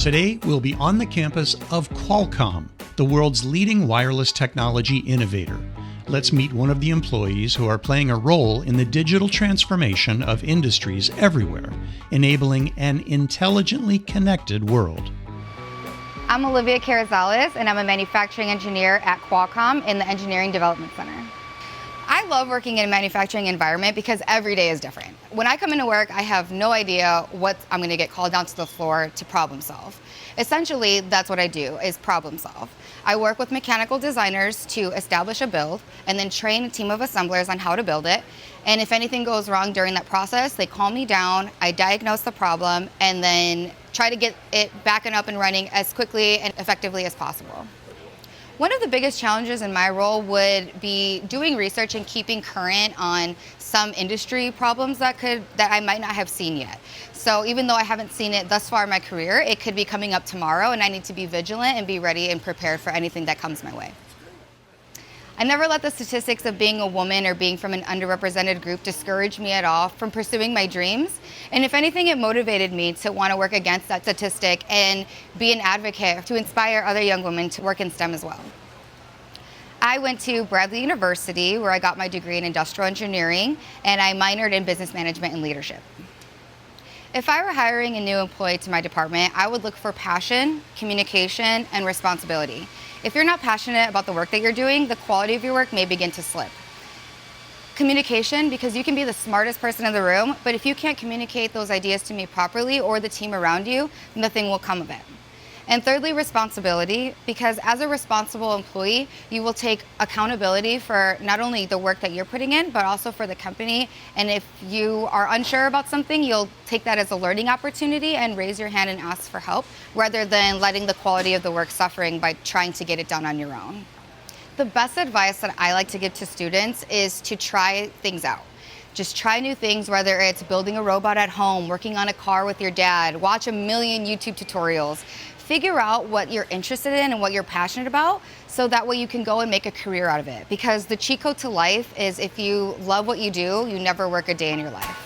Today, we'll be on the campus of Qualcomm, the world's leading wireless technology innovator. Let's meet one of the employees who are playing a role in the digital transformation of industries everywhere, enabling an intelligently connected world. I'm Olivia and I'm a manufacturing engineer at Qualcomm in the Engineering Development Center. I love working in a manufacturing environment because every day is different. When I come into work, I have no idea what I'm going to get called down to the floor to problem solve. Essentially, that's what I do, is problem solve. I work with mechanical designers to establish a build and then train a team of assemblers on how to build it. And if anything goes wrong during that process, they call me down, I diagnose the problem, and then try to get it back and up and running as quickly and effectively as possible. One of the biggest challenges in my role would be doing research and keeping current on some industry problems that I might not have seen yet. So even though I haven't seen it thus far in my career, it could be coming up tomorrow, and I need to be vigilant and be ready and prepared for anything that comes my way. I never let the statistics of being a woman or being from an underrepresented group discourage me at all from pursuing my dreams. And if anything, it motivated me to want to work against that statistic and be an advocate to inspire other young women to work in STEM as well. I went to Bradley University, where I got my degree in industrial engineering, and I minored in business management and leadership. If I were hiring a new employee to my department, I would look for passion, communication, and responsibility. If you're not passionate about the work that you're doing, the quality of your work may begin to slip. Communication, because you can be the smartest person in the room, but if you can't communicate those ideas to me properly or the team around you, nothing will come of it. And thirdly, responsibility, because as a responsible employee, you will take accountability for not only the work that you're putting in, but also for the company. And if you are unsure about something, you'll take that as a learning opportunity and raise your hand and ask for help, rather than letting the quality of the work suffering by trying to get it done on your own. The best advice that I like to give to students is to try things out. Just try new things, whether it's building a robot at home, working on a car with your dad, watch a million YouTube tutorials. Figure out what you're interested in and what you're passionate about, so that way you can go and make a career out of it. Because the cheat code to life is, if you love what you do, you never work a day in your life.